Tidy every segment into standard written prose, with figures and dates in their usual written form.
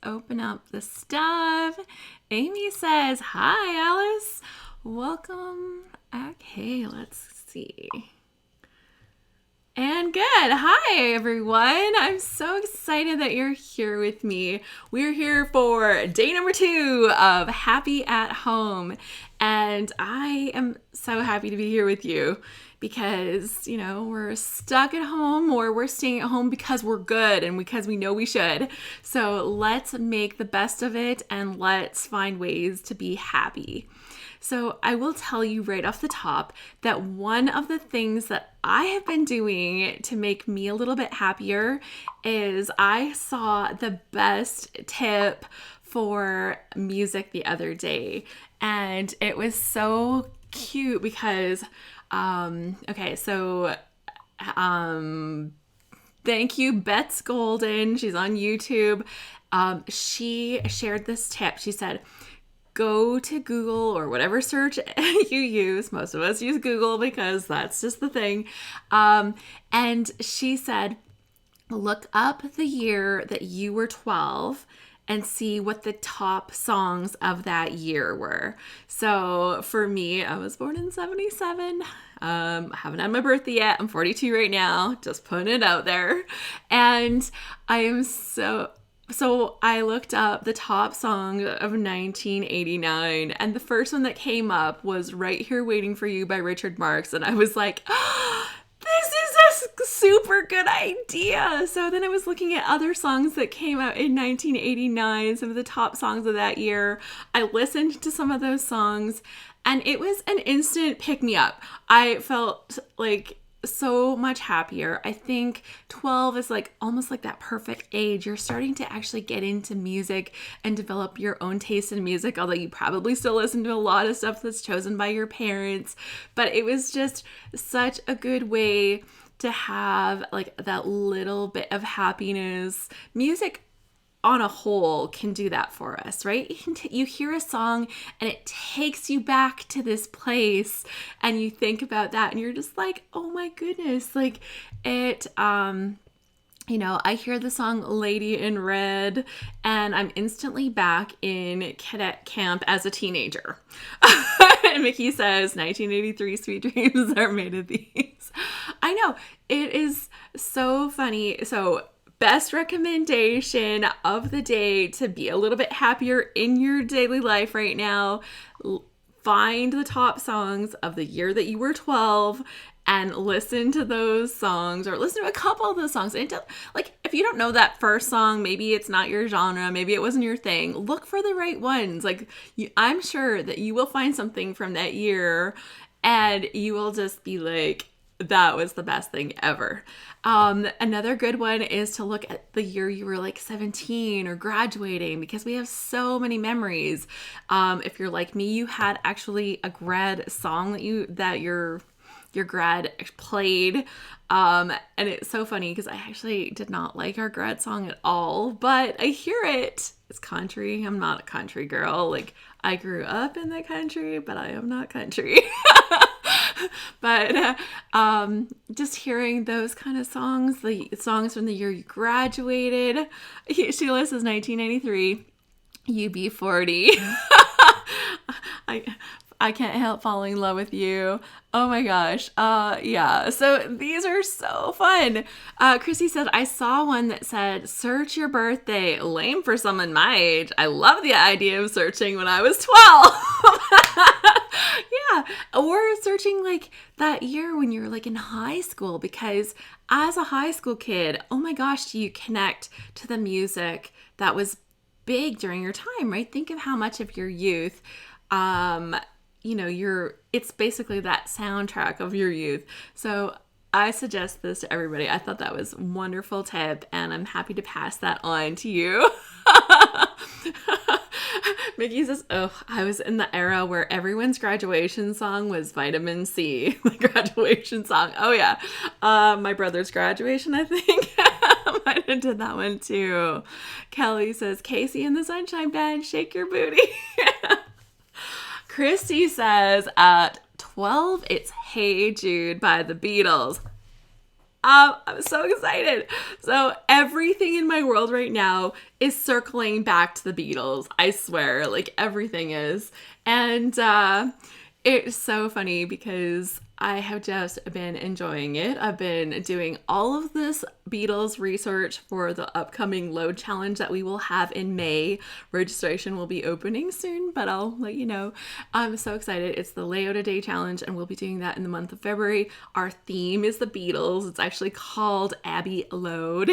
open up the stuff. Amy says, hi, Alice. Welcome. Okay, let's see. And good. Hi, everyone. I'm so excited that you're here with me. We're here for day number 2 of Happy at Home. And I am so happy to be here with you because, we're stuck at home or we're staying at home because we're good and because we know we should. So let's make the best of it and let's find ways to be happy. So I will tell you right off the top that one of the things that I have been doing to make me a little bit happier is I saw the best tip for music the other day. And it was so cute because, thank you, Bets Golden. She's on YouTube. She shared this tip. She said, go to Google or whatever search you use. Most of us use Google because that's just the thing. And she said, look up the year that you were 12 and see what the top songs of that year were. So for me, I was born in 77. I haven't had my birthday yet. I'm 42 right now. Just putting it out there. And I am So I looked up the top song of 1989, and the first one that came up was Right Here Waiting for You by Richard Marx, and I was like, oh, this is a super good idea. So then I was looking at other songs that came out in 1989, some of the top songs of that year. I listened to some of those songs, and it was an instant pick-me-up. I felt like so much happier. I think 12 is almost like that perfect age. You're starting to actually get into music and develop your own taste in music, although you probably still listen to a lot of stuff that's chosen by your parents. But it was just such a good way to have that little bit of happiness. Music on a whole can do that for us, right? You hear a song and it takes you back to this place and you think about that and you're just like, oh my goodness, I hear the song Lady in Red and I'm instantly back in cadet camp as a teenager. And Mickey says 1983 sweet dreams are made of these. I know, it is so funny. So best recommendation of the day to be a little bit happier in your daily life right now. Find the top songs of the year that you were 12 and listen to those songs or listen to a couple of those songs. And if you don't know that first song, maybe it's not your genre, maybe it wasn't your thing, look for the right ones. I'm sure that you will find something from that year and you will just be like, that was the best thing ever. Another good one is to look at the year you were 17 or graduating because we have so many memories. If you're like me, you had actually a grad song that your grad played. And it's so funny because I actually did not like our grad song at all, but I hear it. It's country. I'm not a country girl. I grew up in the country, but I am not country. But just hearing those kind of songs, the songs from the year you graduated. Sheila says 1993, UB40. I can't help falling in love with you. Oh my gosh. Yeah. So these are so fun. Chrissy said, I saw one that said, search your birthday. Lame for someone my age. I love the idea of searching when I was 12. Yeah. Or searching that year when you were in high school, because as a high school kid, oh my gosh, do you connect to the music that was big during your time, right? Think of how much of your youth, it's basically that soundtrack of your youth. So I suggest this to everybody. I thought that was a wonderful tip and I'm happy to pass that on to you. Mickey says, oh, I was in the era where everyone's graduation song was Vitamin C. The graduation song. Oh yeah. My brother's graduation, I think. Might have did that one too. Kelly says, Casey and the Sunshine Band, shake your booty. Christy says at 12, it's Hey Jude by the Beatles. I'm so excited. So everything in my world right now is circling back to the Beatles. I swear, like everything is. And it's so funny because I have just been enjoying it. I've been doing all of this Beatles research for the upcoming load challenge that we will have in May. Registration will be opening soon, but I'll let you know. I'm so excited. It's the Layout a Day challenge, and we'll be doing that in the month of February. Our theme is the Beatles. It's actually called Abbey Load.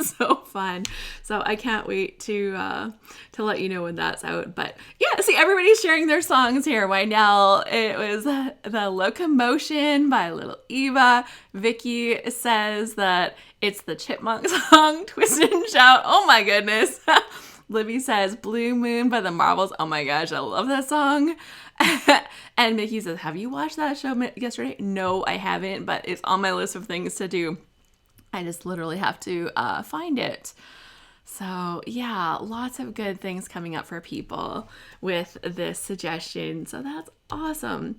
So fun. So I can't wait to let you know when that's out. But yeah, see, everybody's sharing their songs here. Right now, it was the Locomotion by Little Eva. Vicky says that it's the Chipmunk song, Twist and Shout. Oh my goodness. Libby says Blue Moon by the Marbles. Oh my gosh, I love that song. And Mickey says, have you watched that show yesterday? No, I haven't, but it's on my list of things to do. I just literally have to find it. So yeah, lots of good things coming up for people with this suggestion. So that's awesome.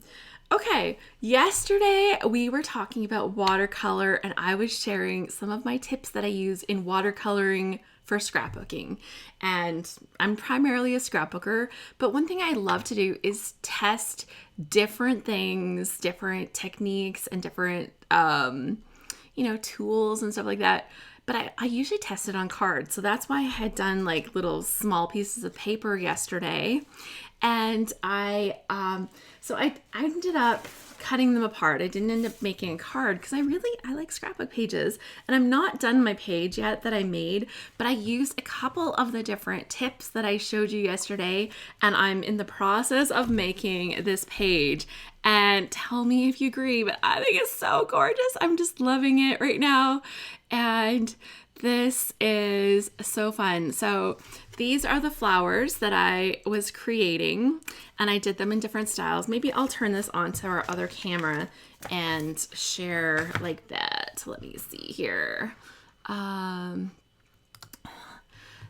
Okay, yesterday we were talking about watercolor, and I was sharing some of my tips that I use in watercoloring for scrapbooking. And I'm primarily a scrapbooker, but one thing I love to do is test different things, different techniques, and different tools and stuff like that. But I usually test it on cards. So that's why I had done like little small pieces of paper yesterday. And I ended up cutting them apart. I didn't end up making a card because I like scrapbook pages. And I'm not done my page yet that I made, but I used a couple of the different tips that I showed you yesterday. And I'm in the process of making this page. And tell me if you agree, but I think it's so gorgeous. I'm just loving it right now. And this is so fun. So these are the flowers that I was creating, and I did them in different styles. Maybe I'll turn this onto our other camera and share like that. Let me see here.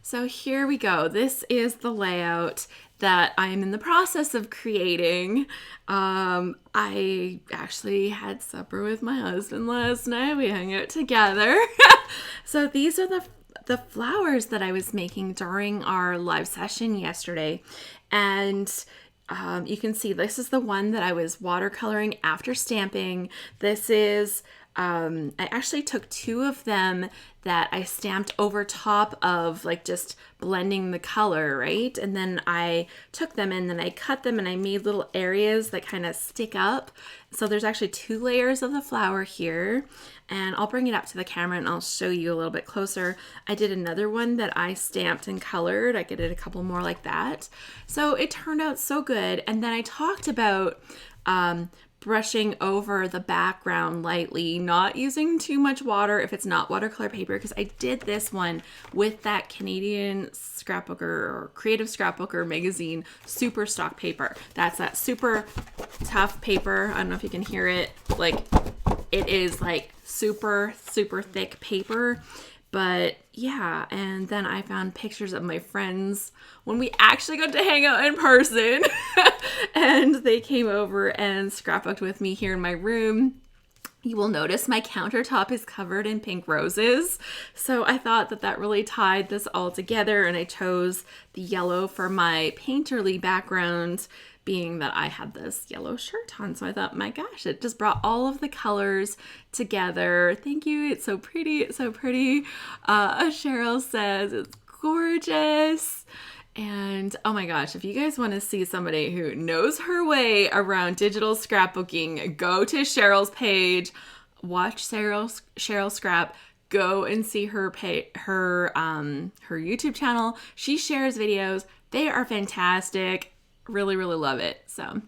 So here we go. This is the layout that I am in the process of creating. I actually had supper with my husband last night. We hung out together. So these are the flowers that I was making during our live session yesterday. And you can see this is the one that I was watercoloring after stamping. This is I actually took two of them that I stamped over top of like just blending the color, right? And then I took them and then I cut them and I made little areas that kind of stick up. So there's actually 2 layers of the flower here, and I'll bring it up to the camera and I'll show you a little bit closer. I did another one that I stamped and colored. I did a couple more like that. So it turned out so good. And then I talked about brushing over the background lightly, not using too much water if it's not watercolor paper, because I did this one with that Canadian Scrapbooker or Creative Scrapbooker magazine super stock paper. That's that super tough paper. I don't know if you can hear it. Like, it is like super, super thick paper. But yeah, and then I found pictures of my friends when we actually got to hang out in person. And they came over and scrapbooked with me here in my room. You will notice my countertop is covered in pink roses. So I thought that really tied this all together, and I chose the yellow for my painterly background, being that I had this yellow shirt on. So I thought, my gosh, it just brought all of the colors together. Thank you. It's so pretty. It's so pretty. Cheryl says it's gorgeous. And oh my gosh, if you guys want to see somebody who knows her way around digital scrapbooking, go to Cheryl's page, watch Cheryl Scrap, go and see her YouTube channel. She shares videos. They are fantastic. Really, really love it. So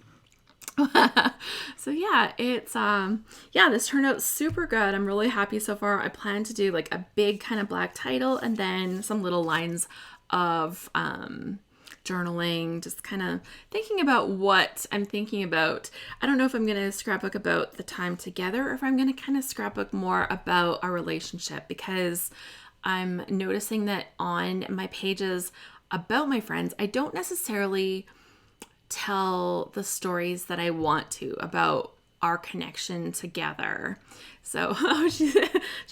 yeah, it's this turned out super good. I'm really happy so far. I plan to do like a big kind of black title and then some little lines of journaling, just kind of thinking about what I'm thinking about. I don't know if I'm going to scrapbook about the time together or if I'm going to kind of scrapbook more about our relationship, because I'm noticing that on my pages about my friends, I don't necessarily tell the stories that I want to about our connection together. So she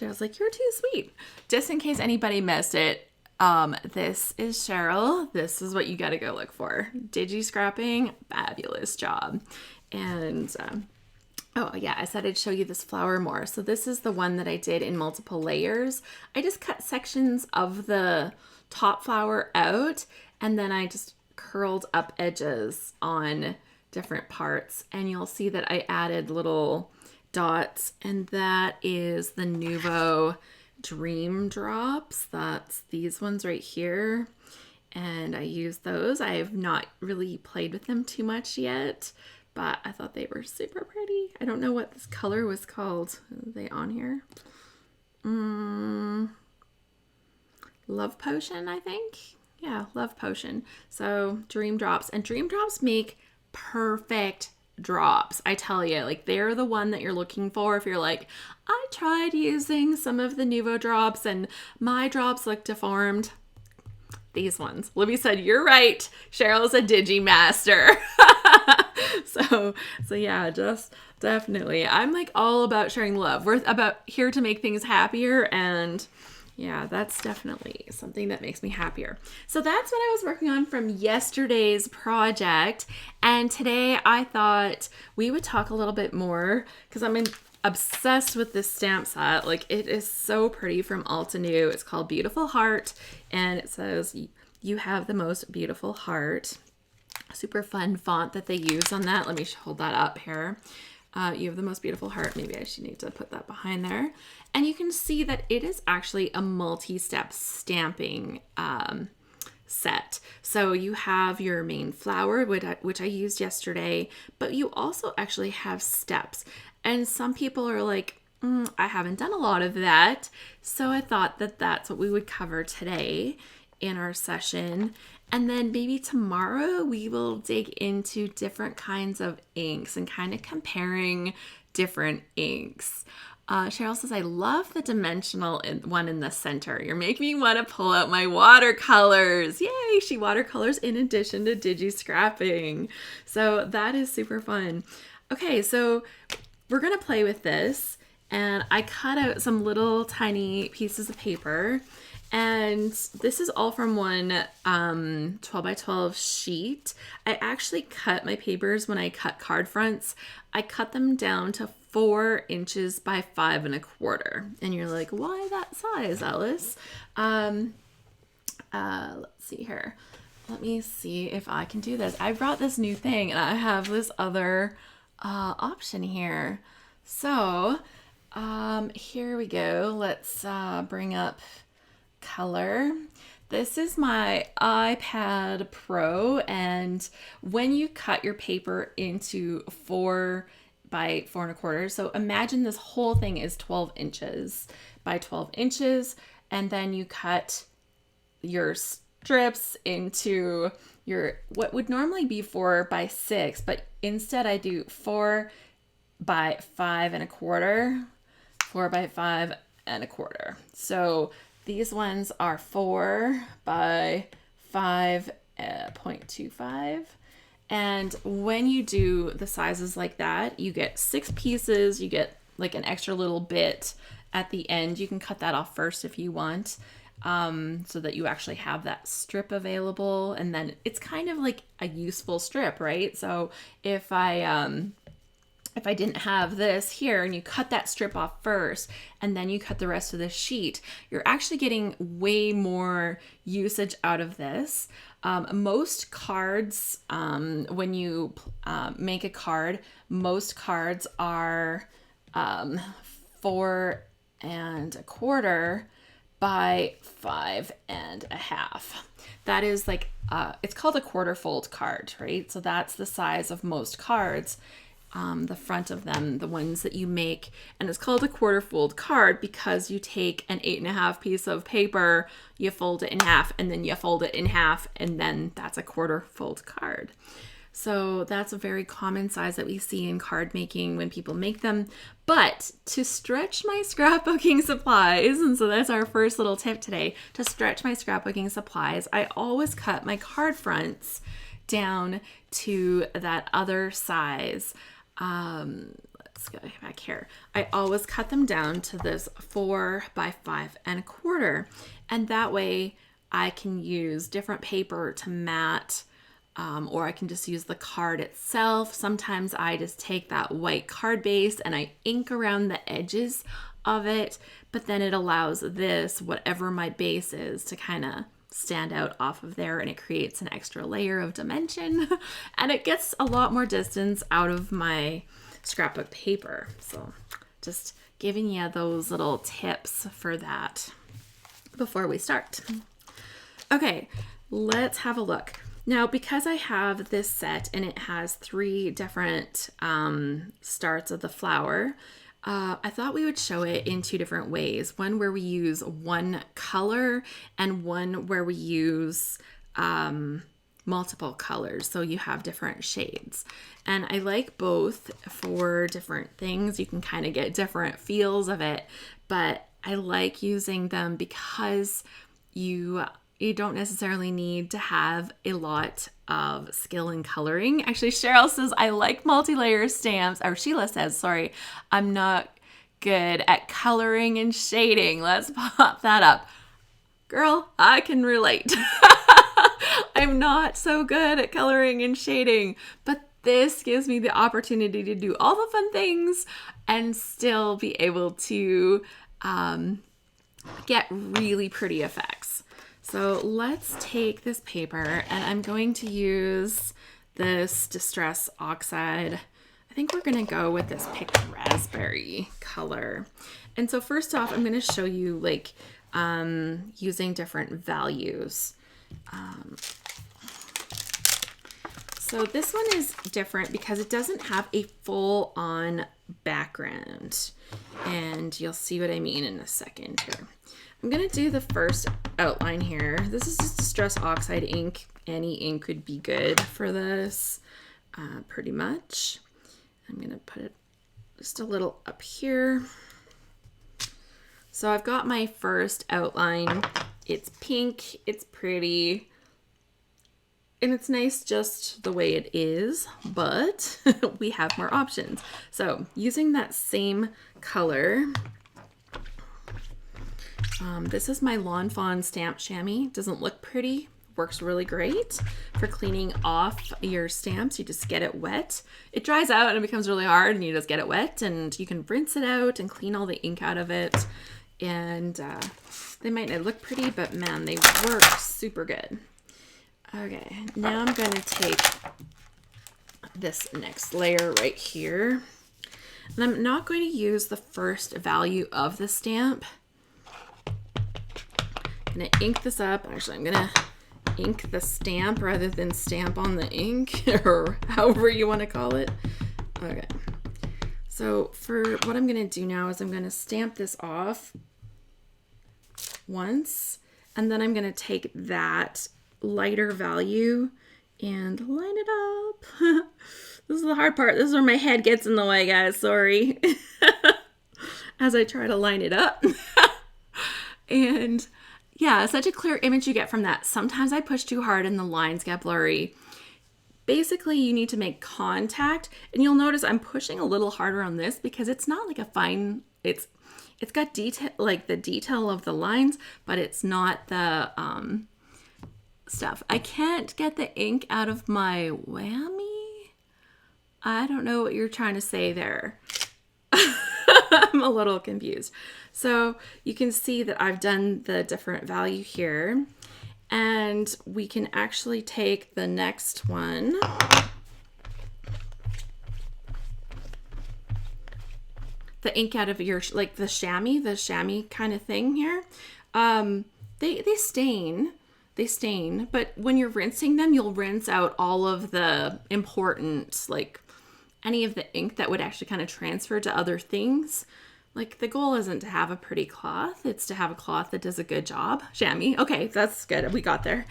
was like, you're too sweet. Just in case anybody missed it, this is Cheryl. This is what you got to go look for. Digi scrapping, fabulous job. And oh yeah, I said I'd show you this flower more. So this is the one that I did in multiple layers. I just cut sections of the top flower out, and then I just curled up edges on different parts, and you'll see that I added little dots, and that is the Nouveau Dream Drops. That's these ones right here, and I use those. I have not really played with them too much yet, but I thought they were super pretty. I don't know what this color was called. Are they on here? Love Potion, I think. Yeah, Love Potion. So Dream Drops, and Dream Drops make perfect drops. I tell you, like, they're the one that you're looking for if you're like, I tried using some of the Nouveau drops and my drops look deformed. These ones. Libby said, you're right. Cheryl's a digi master. So yeah, just definitely. I'm like all about sharing love. We're about here to make things happier, and yeah, that's definitely something that makes me happier. So that's what I was working on from yesterday's project. And today I thought we would talk a little bit more because I'm obsessed with this stamp set. Like, it is so pretty from Altenew. It's called Beautiful Heart, and it says, you have the most beautiful heart. Super fun font that they use on that. Let me hold that up here. You have the most beautiful heart. Maybe I should need to put that behind there. And you can see that it is actually a multi-step stamping set. So you have your main flower, which I used yesterday, but you also actually have steps. And some people are like, I haven't done a lot of that. So I thought that that's what we would cover today in our session. And then maybe tomorrow we will dig into different kinds of inks and kind of comparing different inks. Cheryl says, I love the dimensional one in the center. You're making me want to pull out my watercolors. Yay, she watercolors in addition to digi scrapping. So that is super fun. Okay, so we're going to play with this. And I cut out some little tiny pieces of paper. And this is all from one 12 by 12 sheet. I actually cut my papers when I cut card fronts. I cut them down to 4 inches by 5 1/4. And you're like, why that size, Alice? Let's see here. Let me see if I can do this. I brought this new thing and I have this other option here. So here we go. Let's bring up color. This is my iPad Pro, and when you cut your paper into 4 by 4 1/4, so imagine this whole thing is 12 inches by 12 inches, and then you cut your strips into your what would normally be 4 by 6, but instead I do 4 by 5 1/4, 4 by 5 1/4. So these ones are 4 by 5.25. And when you do the sizes like that, you get 6 pieces. You get like an extra little bit at the end. You can cut that off first if you want, so that you actually have that strip available. And then it's kind of like a useful strip, right? So if I didn't have this here and you cut that strip off first and then you cut the rest of the sheet, you're actually getting way more usage out of this. Most cards, when you make a card, most cards are 4 1/4 by 5 1/2. That is like, it's called a quarter fold card, right? So that's the size of most cards. The front of them, the ones that you make, and it's called a quarter fold card because you take an 8 1/2 piece of paper, you fold it in half, and then you fold it in half, and then that's a quarter fold card. So that's a very common size that we see in card making when people make them. But to stretch my scrapbooking supplies, and so that's our first little tip today, to stretch my scrapbooking supplies, I always cut my card fronts down to that other size. let's go back here. I always cut them down to this 4 by 5.25, and that way I can use different paper to mat, or I can just use the card itself. Sometimes I just take that white card base and I ink around the edges of it, but then it allows this, whatever my base is, to kind of stand out off of there, and it creates an extra layer of dimension and it gets a lot more distance out of my scrapbook paper. So just giving you those little tips for that before we start. Okay, let's have a look. Now, because I have this set and it has 3 different starts of the flower, I thought we would show it in 2 different ways. One where we use one color and one where we use multiple colors. So you have different shades. And I like both for different things. You can kind of get different feels of it, but I like using them because you don't necessarily need to have a lot of skill in coloring. Actually, Cheryl says, I like multi-layer stamps, or Sheila says, sorry, I'm not good at coloring and shading. Let's pop that up. Girl, I can relate. I'm not so good at coloring and shading, but this gives me the opportunity to do all the fun things and still be able to get really pretty effects. So let's take this paper, and I'm going to use this Distress Oxide. I think we're going to go with this picked raspberry color. And so first off, I'm going to show you like using different values. So this one is different because it doesn't have a full-on background, and you'll see what I mean in a second here. I'm going to do the first outline here. This is just Distress Oxide ink. Any ink would be good for this, pretty much. I'm going to put it just a little up here. So I've got my first outline. It's pink, it's pretty, and it's nice just the way it is, but we have more options. So using that same color, this is my Lawn Fawn stamp chamois. Doesn't look pretty, works really great for cleaning off your stamps. You just get it wet. It dries out and it becomes really hard, and you just get it wet, and you can rinse it out and clean all the ink out of it. And they might not look pretty, but man, they work super good. Okay, now I'm going to take this next layer right here, and I'm not going to use the first value of the stamp. I'm going to ink this up. Actually, I'm going to ink the stamp rather than stamp on the ink, or however you want to call it. Okay, so for what I'm going to do now is I'm going to stamp this off once, and then I'm going to take that lighter value and line it up. This is the hard part. This is where my head gets in the way, guys. Sorry. As I try to line it up. And yeah, such a clear image you get from that. Sometimes I push too hard and the lines get blurry. Basically, you need to make contact, and you'll notice I'm pushing a little harder on this because it's not like a fine, it's got detail, like the detail of the lines, but it's not the stuff. I can't get the ink out of my whammy. I don't know what you're trying to say there. I'm a little confused. So you can see that I've done the different value here, and we can actually take the next one. The ink out of your, like the chamois kind of thing here. They stain, but when you're rinsing them, you'll rinse out all of the important, like any of the ink that would actually kind of transfer to other things. Like the goal isn't to have a pretty cloth, it's to have a cloth that does a good job. Chamois, okay, that's good. We got there.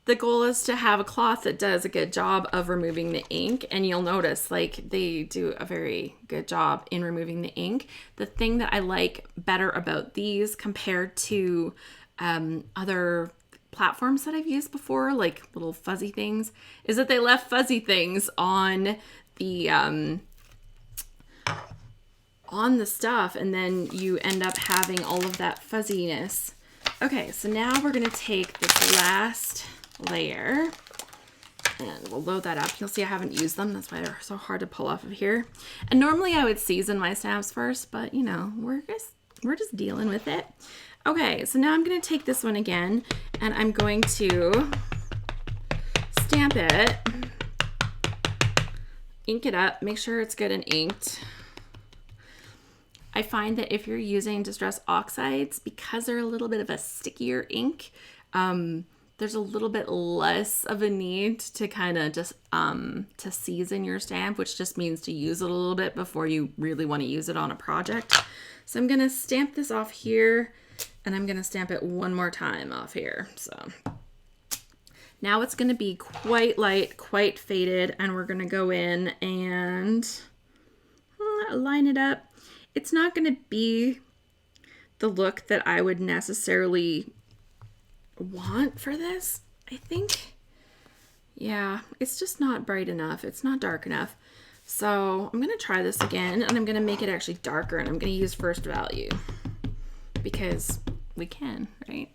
The goal is to have a cloth that does a good job of removing the ink, and you'll notice like they do a very good job in removing the ink. The thing that I like better about these compared to other platforms that I've used before, like little fuzzy things, is that they left fuzzy things on the on the stuff, and then you end up having all of that fuzziness. Okay, so now we're gonna take this last layer and we'll load that up. You'll see I haven't used them. That's why they're so hard to pull off of here. And normally I would season my stamps first, but you know, we're just dealing with it. Okay, so now I'm gonna take this one again and I'm going to stamp it, ink it up, make sure it's good and inked. I find that if you're using distress oxides, because they're a little bit of a stickier ink, there's a little bit less of a need to kind of just to season your stamp, which just means to use it a little bit before you really want to use it on a project. So I'm going to stamp this off here, and I'm going to stamp it one more time off here. So now it's going to be quite light, quite faded, and we're going to go in and line it up. It's not going to be the look that I would necessarily want for this, I think. Yeah, it's just not bright enough. It's not dark enough. So I'm going to try this again, and I'm going to make it actually darker, and I'm going to use first value because we can, right?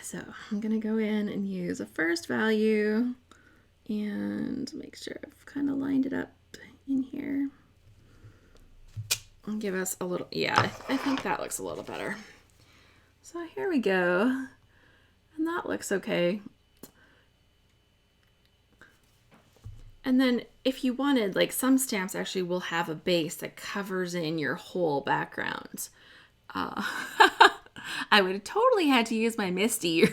So I'm going to go in and use a first value and make sure I've kind of lined it up in here. And give us a little, yeah, I think that looks a little better. So here we go. And that looks okay. And then if you wanted, like some stamps actually will have a base that covers in your whole background. I would have totally had to use my Misty.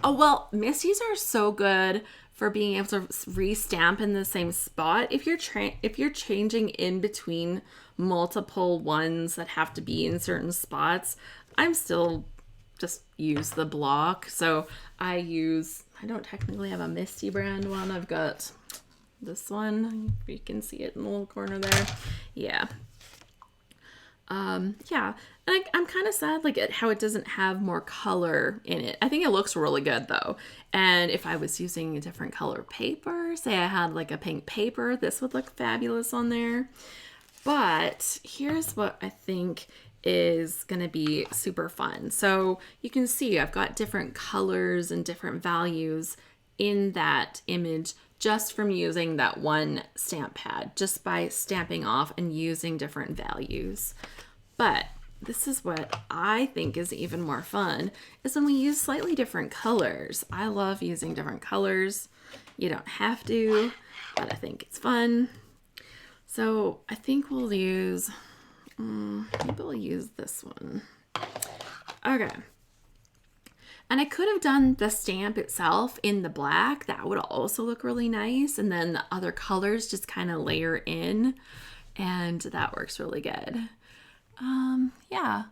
Oh, well, Misties are so good for being able to re-stamp in the same spot. If you're changing in between multiple ones that have to be in certain spots, I'm still just use the block. So I don't technically have a Misty brand one. I've got this one. You can see it in the little corner there. Yeah. Yeah, and I'm kind of sad like how it doesn't have more color in it. I think it looks really good though. And if I was using a different color paper, say I had like a pink paper, this would look fabulous on there. But here's what I think is going to be super fun. So you can see I've got different colors and different values in that image just from using that one stamp pad, just by stamping off and using different values. But this is what I think is even more fun, is when we use slightly different colors. I love using different colors. You don't have to, but I think it's fun. So I think we'll use, maybe we'll use this one. Okay. And I could have done the stamp itself in the black. That would also look really nice. And then the other colors just kind of layer in. And that works really good. Yeah.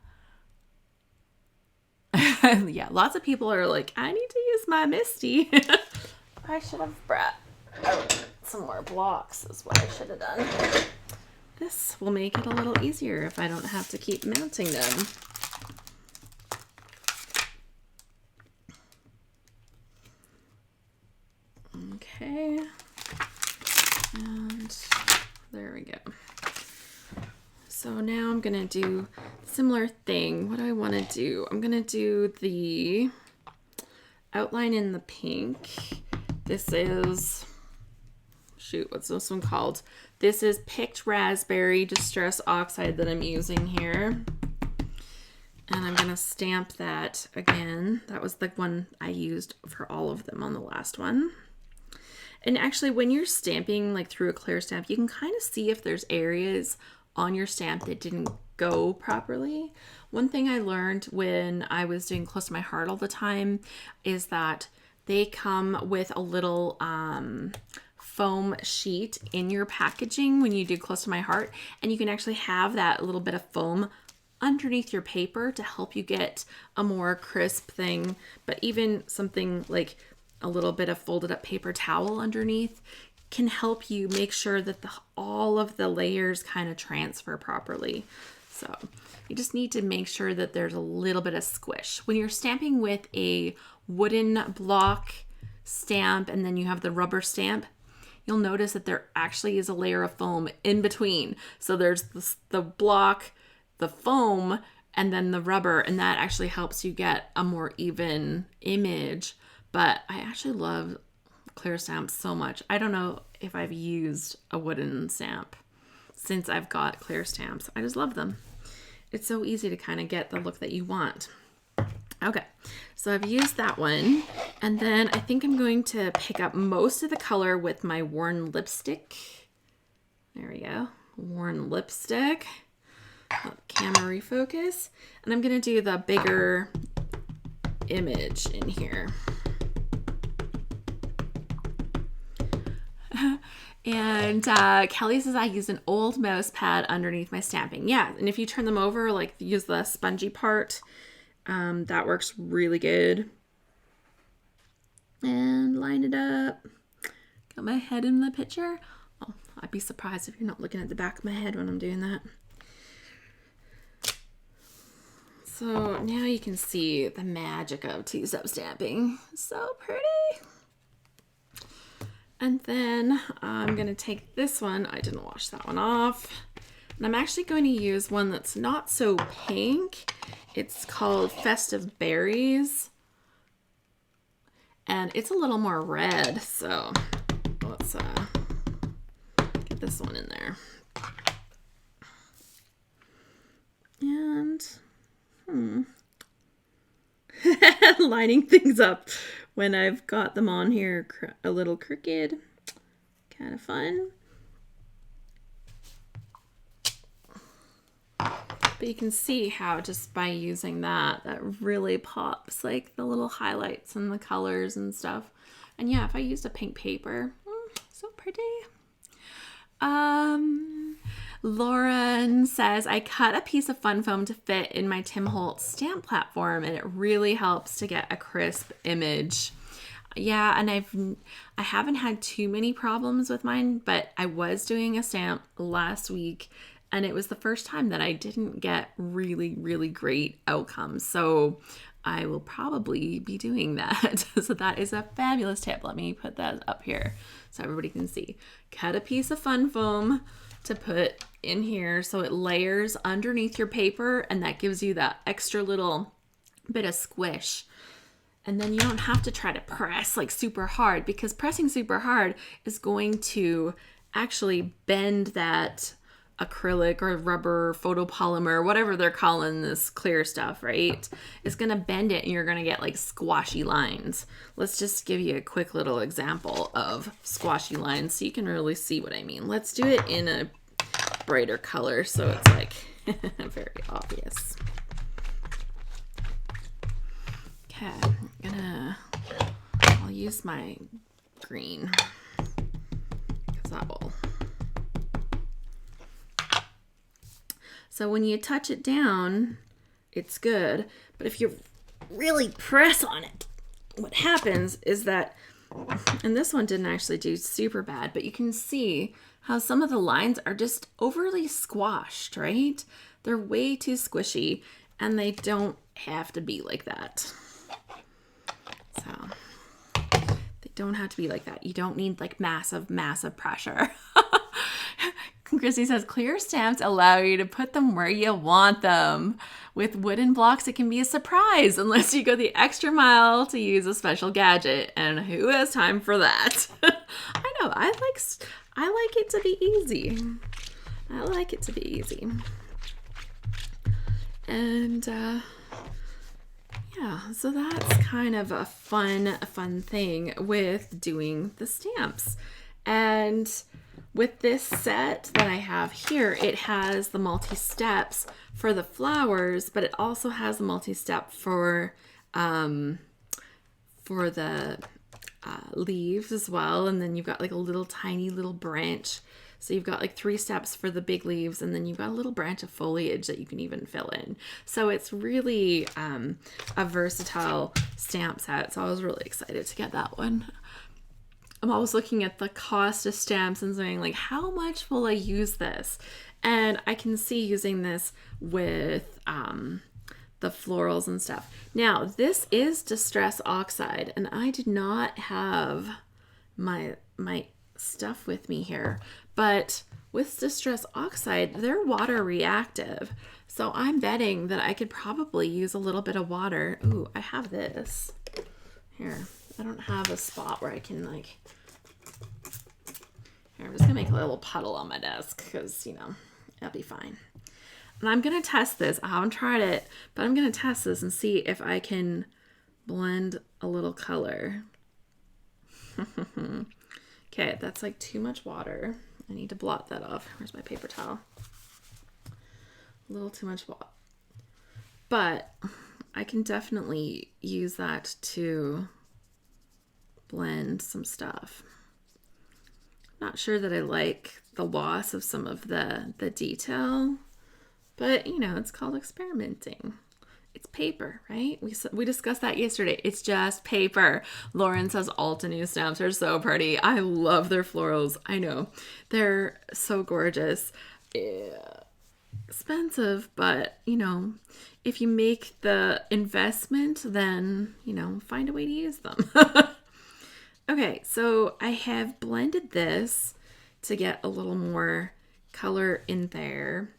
Yeah, lots of people are like, I need to use my Misty. I should have brought out some more blocks is what I should have done. This will make it a little easier if I don't have to keep mounting them. Okay, and there we go. So now I'm gonna do a similar thing. What do I want to do? I'm gonna do the outline in the pink. This is, shoot, what's this one called? This is Picked Raspberry Distress Oxide that I'm using here. And I'm gonna stamp that again. That was the one I used for all of them on the last one. And actually, when you're stamping like through a clear stamp, you can kind of see if there's areas on your stamp that didn't go properly. One thing I learned when I was doing Close to My Heart all the time is that they come with a little foam sheet in your packaging when you do Close to My Heart, and you can actually have that little bit of foam underneath your paper to help you get a more crisp thing. But even something like a little bit of folded up paper towel underneath can help you make sure that all of the layers kind of transfer properly. So you just need to make sure that there's a little bit of squish. When you're stamping with a wooden block stamp and then you have the rubber stamp, you'll notice that there actually is a layer of foam in between. So there's the block, the foam, and then the rubber, and that actually helps you get a more even image. But I actually love clear stamps so much. I don't know if I've used a wooden stamp since I've got clear stamps. I just love them. It's so easy to kind of get the look that you want. Okay, so I've used that one, and then I think I'm going to pick up most of the color with my worn lipstick. There we go, worn lipstick. Let the camera refocus, and I'm gonna do the bigger image in here. And Kelly says I use an old mouse pad underneath my stamping. Yeah, and if you turn them over, like use the spongy part, that works really good. And line it up. Got my head in the picture. Oh, I'd be surprised if you're not looking at the back of my head when I'm doing that. So now you can see the magic of two-step stamping. So pretty. And then I'm going to take this one. I didn't wash that one off. And I'm actually going to use one that's not so pink. It's called Festive Berries. And it's a little more red. So let's get this one in there. And lining things up when I've got them on here a little crooked. Kind of fun. But you can see how just by using that really pops, like the little highlights and the colors and stuff. And yeah, if I used a pink paper, so pretty. Lauren says, I cut a piece of fun foam to fit in my Tim Holtz stamp platform, and it really helps to get a crisp image. Yeah, and I haven't had too many problems with mine, but I was doing a stamp last week, and it was the first time that I didn't get really, really great outcomes. So I will probably be doing that. So that is a fabulous tip. Let me put that up here so everybody can see. Cut a piece of fun foam to put in here so it layers underneath your paper, and that gives you that extra little bit of squish. And then you don't have to try to press like super hard, because pressing super hard is going to actually bend that acrylic or rubber photopolymer, whatever they're calling this clear stuff, right? It's going to bend it and you're going to get like squashy lines. Let's just give you a quick little example of squashy lines so you can really see what I mean. Let's do it in a brighter color so it's like very obvious. Okay, I'll use my green because that will. So when you touch it down, it's good. But if you really press on it, what happens is that, and this one didn't actually do super bad, but you can see how some of the lines are just overly squashed, right? They're way too squishy, and they don't have to be like that. So they don't have to be like that. You don't need like massive, massive pressure. Chrissy says, clear stamps allow you to put them where you want them. With wooden blocks, it can be a surprise unless you go the extra mile to use a special gadget. And who has time for that? I know, I like it to be easy. I like it to be easy. And yeah, so that's kind of a fun thing with doing the stamps. And with this set that I have here, it has the multi-steps for the flowers, but it also has the multi-step for the leaves as well. And then you've got like a little tiny little branch. So you've got like 3 steps for the big leaves, and then you've got a little branch of foliage that you can even fill in. So it's really a versatile stamp set. So I was really excited to get that one. I'm always looking at the cost of stamps and saying, like, how much will I use this? And I can see using this with the florals and stuff. Now, this is Distress Oxide, and I did not have my stuff with me here, but with Distress Oxide, they're water reactive. So I'm betting that I could probably use a little bit of water. Ooh, I have this. Here, I don't have a spot where I can like, here, I'm just gonna make a little puddle on my desk because, you know, that'll be fine. And I'm gonna test this. I haven't tried it, but I'm gonna test this and see if I can blend a little color. Okay, that's like too much water. I need to blot that off. Where's my paper towel? A little too much water. But I can definitely use that to blend some stuff. Not sure that I like the loss of some of the detail, but you know, it's called experimenting. It's paper, right? We discussed that yesterday. It's just paper. Lauren says Altenew stamps are so pretty. I love their florals. I know. They're so gorgeous. Expensive, but, you know, if you make the investment, then, you know, find a way to use them. Okay, so I have blended this to get a little more color in there.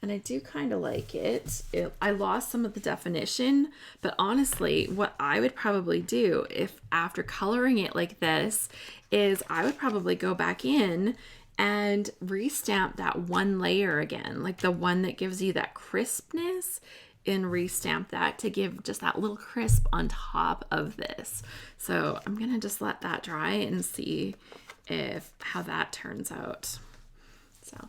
And I do kind of like it. I lost some of the definition, but honestly, what I would probably do if after coloring it like this is I would probably go back in and restamp that one layer again, like the one that gives you that crispness, and restamp that to give just that little crisp on top of this. So I'm gonna just let that dry and see how that turns out. So,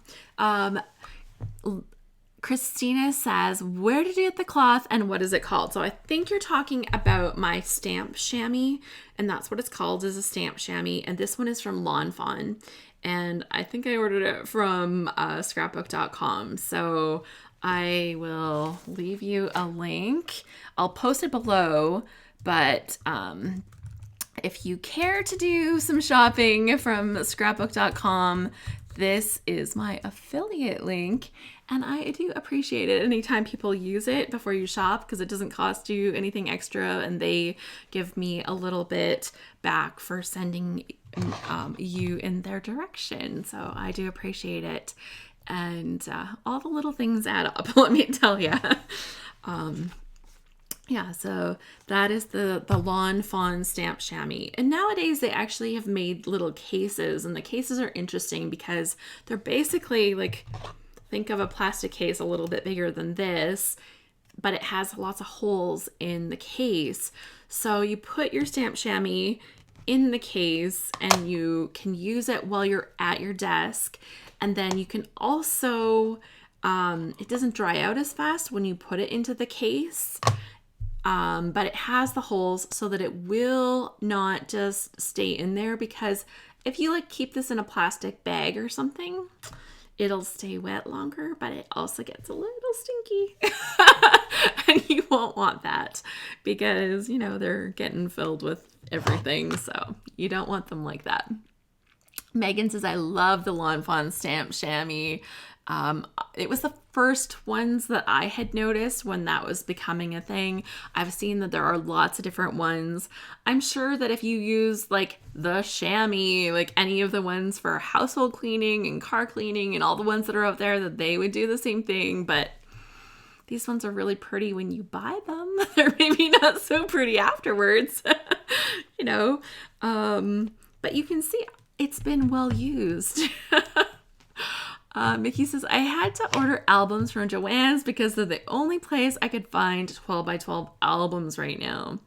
Christina says, where did you get the cloth and what is it called? So I think you're talking about my stamp chamois, and that's what it's called, is a stamp chamois. And this one is from Lawn Fawn. And I think I ordered it from scrapbook.com. So I will leave you a link. I'll post it below, but if you care to do some shopping from scrapbook.com, this is my affiliate link, and I do appreciate it anytime people use it before you shop because it doesn't cost you anything extra, and they give me a little bit back for sending you in their direction. So I do appreciate it, and all the little things add up, let me tell you. Yeah, so that is the Lawn Fawn Stamp Chamois. And nowadays they actually have made little cases, and the cases are interesting because they're basically like, think of a plastic case a little bit bigger than this, but it has lots of holes in the case. So you put your stamp chamois in the case and you can use it while you're at your desk. And then you can also, it doesn't dry out as fast when you put it into the case. But it has the holes so that it will not just stay in there, because if you like keep this in a plastic bag or something, it'll stay wet longer, but it also gets a little stinky. And you won't want that because, you know, they're getting filled with everything. So you don't want them like that. Megan says, I love the Lawn Fawn Stamp Chamois. It was the first ones that I had noticed when that was becoming a thing. I've seen that there are lots of different ones. I'm sure that if you use like the chamois, like any of the ones for household cleaning and car cleaning and all the ones that are out there, that they would do the same thing. But these ones are really pretty when you buy them. They're maybe not so pretty afterwards, you know. But you can see it's been well used. Mickey says, I had to order albums from Joann's because they're the only place I could find 12 by 12 albums right now.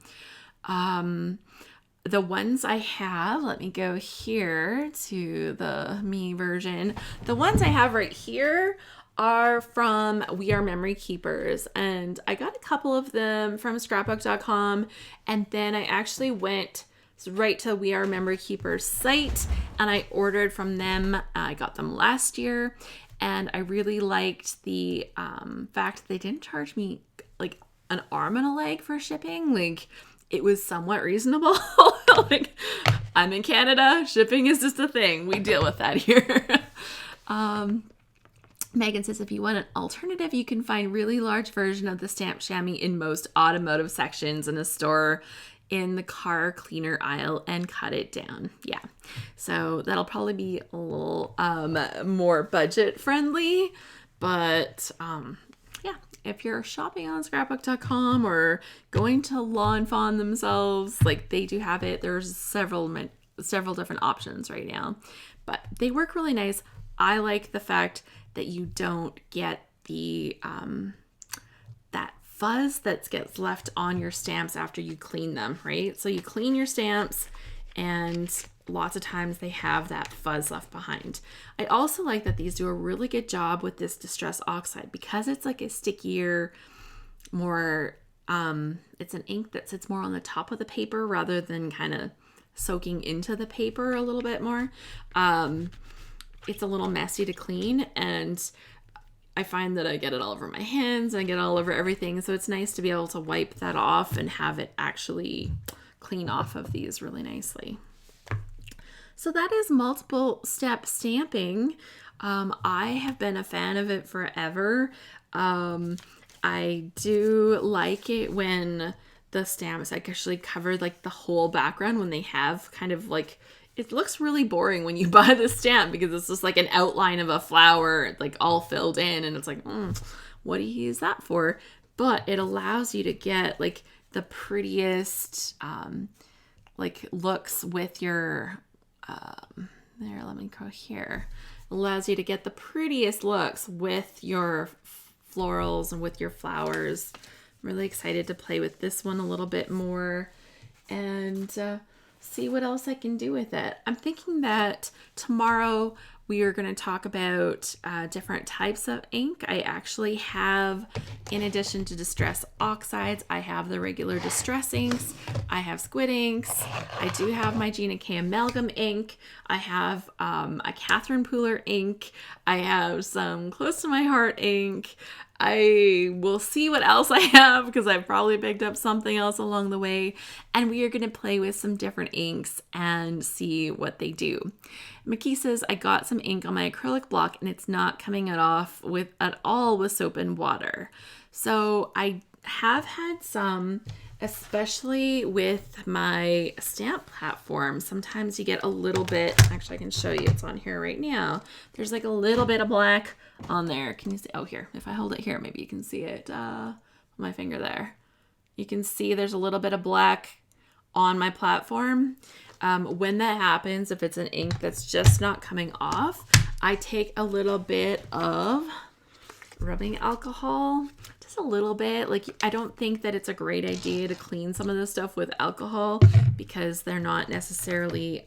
The ones I have, let me go here to the me version. The ones I have right here are from We Are Memory Keepers, and I got a couple of them from scrapbook.com, and then I actually went right to We Are Memory Keepers site and I ordered from them. I got them last year, and I really liked the fact they didn't charge me like an arm and a leg for shipping. Like, it was somewhat reasonable. Like, I'm in Canada, shipping is just a thing. We deal with that here. Megan says, if you want an alternative, you can find really large version of the stamp chamois in most automotive sections in a store in the car cleaner aisle and cut it down. Yeah. So that'll probably be a little more budget friendly, but yeah, if you're shopping on scrapbook.com or going to Lawn Fawn themselves, like they do have it. There's several different options right now, but they work really nice. I like the fact that you don't get the that fuzz that gets left on your stamps after you clean them, right? So you clean your stamps and lots of times they have that fuzz left behind. I also like that these do a really good job with this Distress Oxide because it's like a stickier, more, it's an ink that sits more on the top of the paper rather than kind of soaking into the paper a little bit more. It's a little messy to clean, and I find that I get it all over my hands and I get it all over everything. So it's nice to be able to wipe that off and have it actually clean off of these really nicely. So that is multiple step stamping. I have been a fan of it forever. I do like it when the stamps actually cover like the whole background, when they have kind of like, it looks really boring when you buy the stamp because it's just like an outline of a flower, like all filled in, and it's like, what do you use that for? But it allows you to get like the prettiest like looks with your there, let me go here. It allows you to get the prettiest looks with your florals and with your flowers. I'm really excited to play with this one a little bit more and see what else I can do with it. I'm thinking that tomorrow we are going to talk about different types of ink. I actually have, in addition to Distress Oxides, I have the regular Distress inks. I have squid inks. I do have my Gina K Amalgam ink. I have a Catherine Pooler ink. I have some Close to My Heart ink. I will see what else I have because I've probably picked up something else along the way. And we are going to play with some different inks and see what they do. Mickey says, I got some ink on my acrylic block and it's not coming off at all with soap and water. So I have had some, especially with my stamp platform. Sometimes you get a little bit, actually I can show you, it's on here right now. There's like a little bit of black on there. Can you see? Oh, here, if I hold it here, maybe you can see it. My finger there. You can see there's a little bit of black on my platform. When that happens, if it's an ink that's just not coming off, I take a little bit of rubbing alcohol, just a little bit. Like, I don't think that it's a great idea to clean some of this stuff with alcohol because they're not necessarily,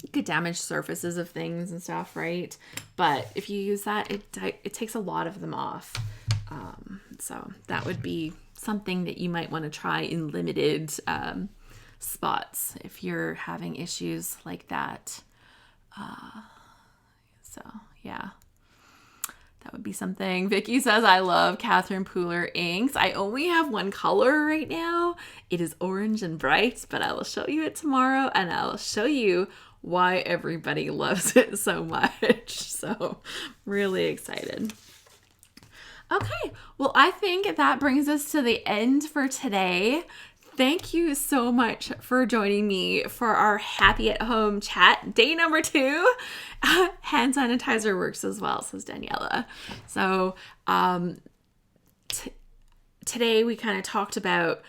you could damage surfaces of things and stuff, right? But if you use that, it takes a lot of them off. So that would be something that you might want to try in limited spots if you're having issues like that. So yeah, that would be something. Vicky says, I love Catherine Pooler inks. I only have one color right now. It is orange and bright, but I will show you it tomorrow and I will show you why everybody loves it so much. So really excited. Okay, well, I think that brings us to the end for today. Thank you so much for joining me for our Happy at Home chat, day number 2. Hand sanitizer works as well, says Daniela. So today we kind of talked about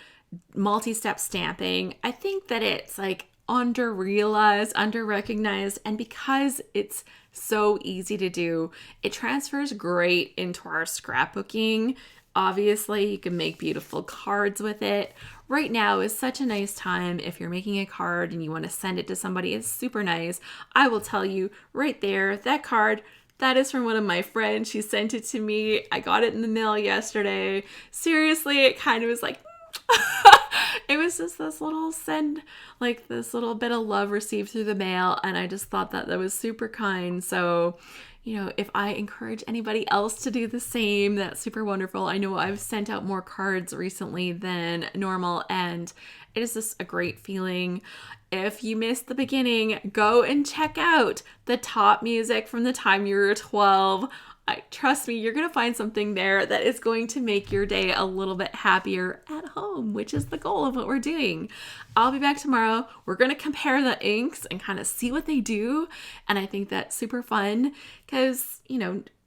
multi-step stamping. I think that it's like under-realized, under-recognized, and because it's so easy to do, it transfers great into our scrapbooking. Obviously, you can make beautiful cards with it. Right now is such a nice time if you're making a card and you want to send it to somebody. It's super nice. I will tell you right there, that card, that is from one of my friends. She sent it to me. I got it in the mail yesterday. Seriously, it kind of was like, it was just this little send, like this little bit of love received through the mail. And I just thought that was super kind. So if I encourage anybody else to do the same, that's super wonderful. I know I've sent out more cards recently than normal, and it is just a great feeling. If you missed the beginning, go and check out the top music from the time you were 12. Trust me, you're going to find something there that is going to make your day a little bit happier at home, which is the goal of what we're doing. I'll be back tomorrow. We're going to compare the inks and kind of see what they do. And I think that's super fun because,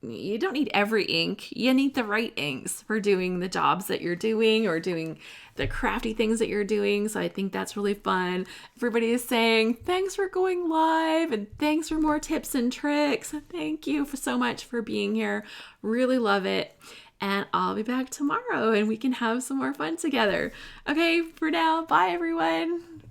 you don't need every ink. You need the right inks for doing the jobs that you're doing or doing the crafty things that you're doing. So I think that's really fun. Everybody is saying, thanks for going live and thanks for more tips and tricks. Thank you so much for being here. Really love it. And I'll be back tomorrow and we can have some more fun together. Okay, for now, bye everyone.